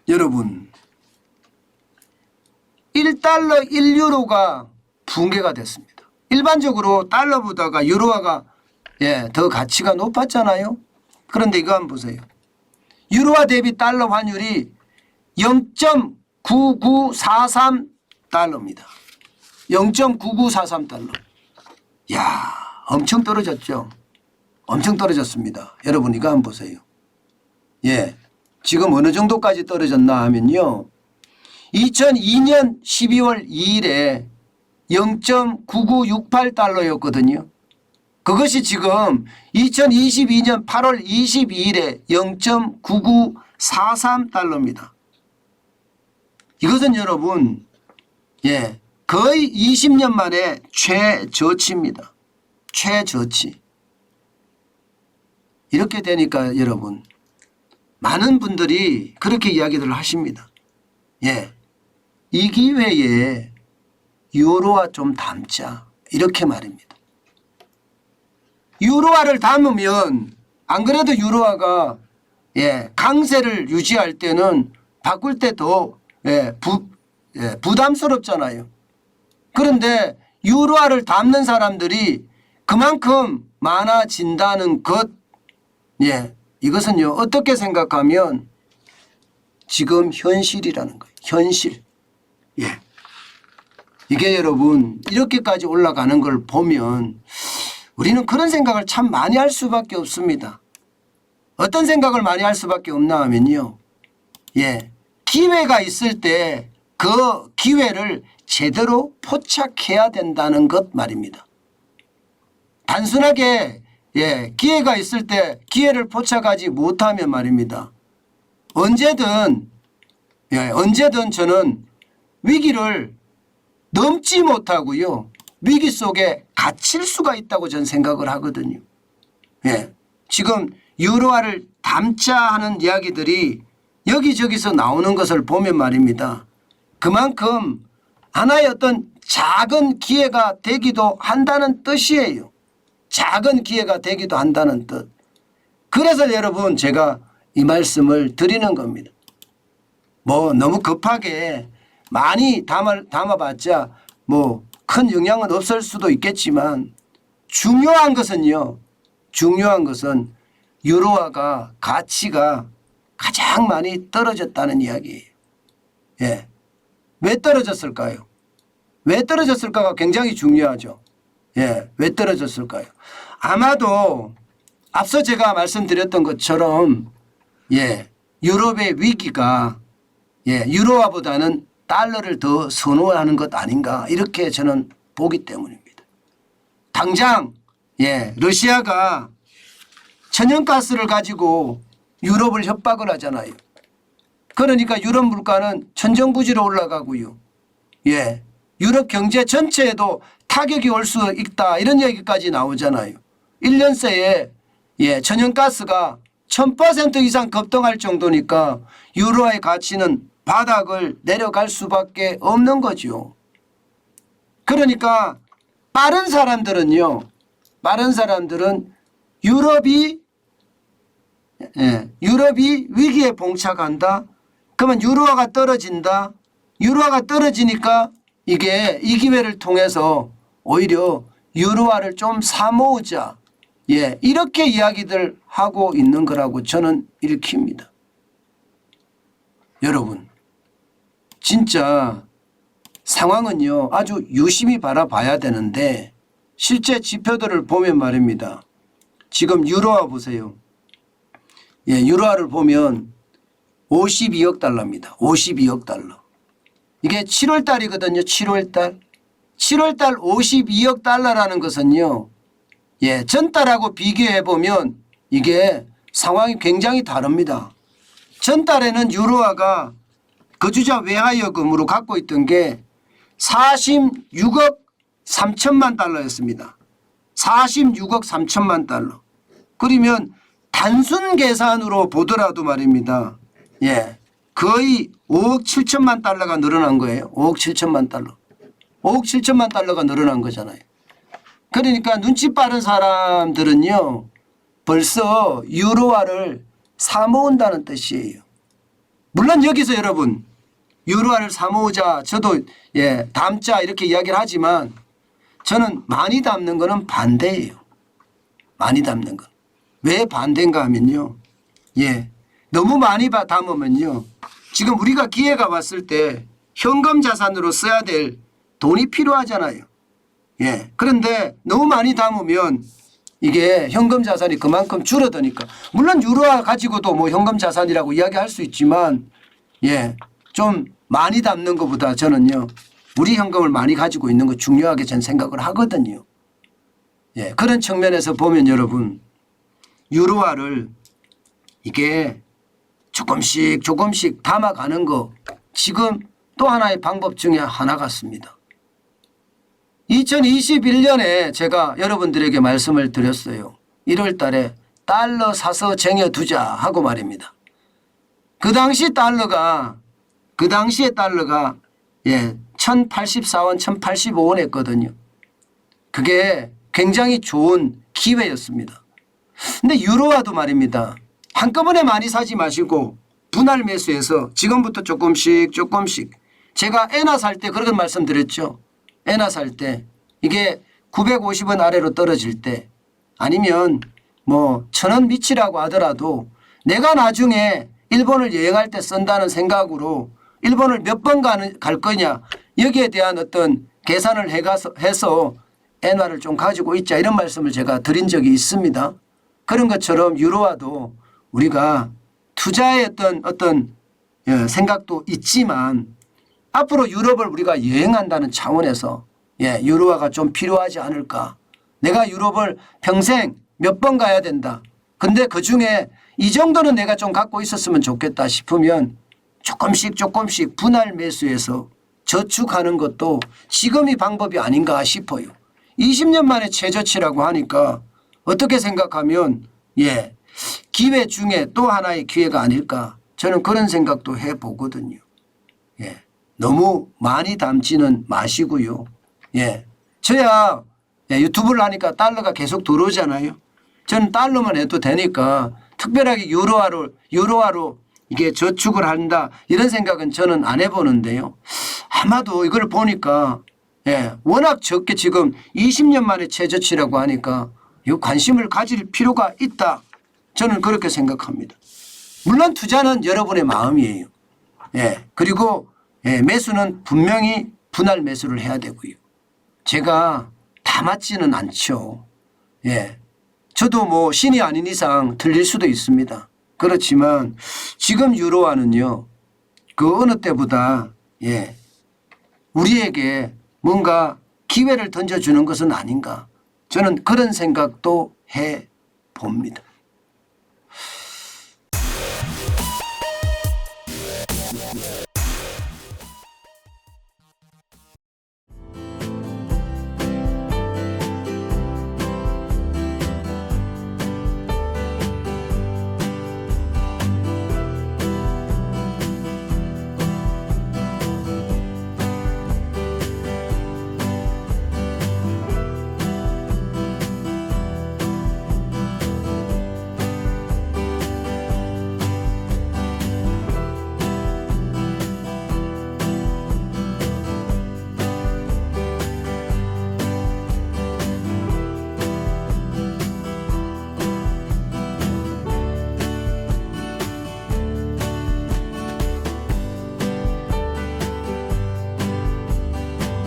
여러분 1달러 1유로가 붕괴가 됐습니다. 일반적으로 달러보다가 유로화가 더 가치가 높았잖아요. 그런데 이거 한번 보세요. 유로화 대비 달러 환율이 0.9943달러입니다. 0.9943달러. 야, 엄청 떨어졌죠. 엄청 떨어졌습니다. 여러분 이거 한번 보세요. 지금 어느 정도까지 떨어졌나 하면요. 2002년 12월 2일에 0.9968달러였거든요. 그것이 지금 2022년 8월 22일에 0.9943달러입니다. 이것은 여러분 거의 20년 만에 최저치입니다. 최저치. 이렇게 되니까 여러분 많은 분들이 그렇게 이야기를 하십니다. 이 기회에 유로화 좀 담자 이렇게 말입니다. 유로화를 담으면 안 그래도 유로화가 강세를 유지할 때는 바꿀 때 더 부담스럽잖아요. 그런데 유로화를 담는 사람들이 그만큼 많아진다는 것, 이것은요 어떻게 생각하면 지금 현실이라는 거예요. 현실. 이게 여러분 이렇게까지 올라가는 걸 보면 우리는 그런 생각을 참 많이 할 수밖에 없습니다. 어떤 생각을 많이 할 수밖에 없나 하면요. 기회가 있을 때 그 기회를 제대로 포착해야 된다는 것 말입니다. 단순하게 기회가 있을 때 기회를 포착하지 못하면 말입니다. 언제든 저는 위기를 넘지 못하고요. 위기 속에 갇힐 수가 있다고 저는 생각을 하거든요. 지금 유로화를 담자 하는 이야기들이 여기저기서 나오는 것을 보면 말입니다. 그만큼 하나의 어떤 작은 기회가 되기도 한다는 뜻이에요. 작은 기회가 되기도 한다는 뜻. 그래서 여러분 제가 이 말씀을 드리는 겁니다. 뭐 너무 급하게 많이 담아봤자 뭐 큰 영향은 없을 수도 있겠지만 중요한 것은 유로화가 가치가 가장 많이 떨어졌다는 이야기예요. 왜 떨어졌을까요? 왜 떨어졌을까가 굉장히 중요하죠. 왜 떨어졌을까요? 아마도 앞서 제가 말씀드렸던 것처럼 유럽의 위기가 유로화보다는 달러를 더 선호하는 것 아닌가 이렇게 저는 보기 때문입니다. 당장 러시아가 천연가스를 가지고 유럽을 협박을 하잖아요. 그러니까 유럽 물가는 천정부지로 올라가고요. 유럽 경제 전체에도 타격이 올 수 있다 이런 얘기까지 나오잖아요. 1년 새에 천연가스가 1000% 이상 급등할 정도니까 유로화의 가치는 바닥을 내려갈 수밖에 없는 거죠. 그러니까 빠른 사람들은 유럽이 위기에 봉착한다. 그러면 유로화가 떨어진다. 유로화가 떨어지니까 이게 이 기회를 통해서 오히려 유로화를 좀 사모으자. 이렇게 이야기들 하고 있는 거라고 저는 읽힙니다. 여러분 진짜 상황은요 아주 유심히 바라봐야 되는데 실제 지표들을 보면 말입니다. 지금 유로화 보세요. 유로화를 보면 52억 달러입니다. 52억 달러. 이게 7월 달이거든요. 7월 달 52억 달러라는 것은요. 전달하고 비교해 보면 이게 상황이 굉장히 다릅니다. 전달에는 유로화가 거주자 외화여금으로 갖고 있던 게 46억 3천만 달러였습니다. 46억 3천만 달러. 그러면 단순 계산으로 보더라도 말입니다. 거의 5억 7천만 달러가 늘어난 거예요. 5억 7천만 달러. 5억 7천만 달러가 늘어난 거잖아요. 그러니까 눈치 빠른 사람들은요. 벌써 유로화를 사모은다는 뜻이에요. 물론 여기서 여러분 유로화를 사모으자 저도 예 담자 이렇게 이야기를 하지만 저는 많이 담는 거는 반대예요. 많이 담는 거. 왜 반대인가 하면요. 예. 너무 많이 담으면요. 지금 우리가 기회가 왔을 때 현금 자산으로 써야 될 돈이 필요하잖아요. 예. 그런데 너무 많이 담으면 이게 현금 자산이 그만큼 줄어드니까 물론 유로화 가지고도 뭐 현금 자산이라고 이야기할 수 있지만 예. 좀 많이 담는 것보다 저는요. 우리 현금을 많이 가지고 있는 거 중요하게 저는 생각을 하거든요. 예. 그런 측면에서 보면 여러분 유로화를 이게 조금씩 담아가는 거 지금 또 하나의 방법 중에 하나 같습니다. 2021년에 제가 여러분들에게 말씀을 드렸어요. 1월 달에 달러 사서 쟁여두자 하고 말입니다. 그 당시에 달러가 예, 1084원, 1085원 했거든요. 그게 굉장히 좋은 기회였습니다. 근데 유로화도 말입니다. 한꺼번에 많이 사지 마시고 분할 매수해서 지금부터 조금씩 제가 엔화 살 때 그런 말씀드렸죠. 엔화 살 때 이게 950원 아래로 떨어질 때 아니면 뭐 1000원 밑이라고 하더라도 내가 나중에 일본을 여행할 때 쓴다는 생각으로 일본을 몇 번 갈 거냐 여기에 대한 어떤 계산을 해서 엔화를 좀 가지고 있자 이런 말씀을 제가 드린 적이 있습니다. 그런 것처럼 유로화도 우리가 투자의 어떤 생각도 있지만 앞으로 유럽을 우리가 여행한다는 차원에서 유로화가 좀 필요하지 않을까. 내가 유럽을 평생 몇 번 가야 된다. 근데 그중에 이 정도는 내가 좀 갖고 있었으면 좋겠다 싶으면 조금씩 분할 매수해서 저축하는 것도 지금이 방법이 아닌가 싶어요. 20년 만에 최저치라고 하니까 어떻게 생각하면 기회 중에 또 하나의 기회가 아닐까 저는 그런 생각도 해보거든요. 너무 많이 담지는 마시고요. 저야 유튜브를 하니까 달러가 계속 들어오잖아요. 저는 달러만 해도 되니까 특별하게 유로화로 이게 저축을 한다 이런 생각은 저는 안 해보는데요. 아마도 이걸 보니까 워낙 적게 지금 20년 만에 최저치라고 하니까 이 관심을 가질 필요가 있다. 저는 그렇게 생각합니다. 물론 투자는 여러분의 마음이에요. 그리고 매수는 분명히 분할 매수를 해야 되고요. 제가 다 맞지는 않죠. 저도 뭐 신이 아닌 이상 틀릴 수도 있습니다. 그렇지만 지금 유로화는요. 그 어느 때보다 우리에게 뭔가 기회를 던져주는 것은 아닌가. 저는 그런 생각도 해봅니다.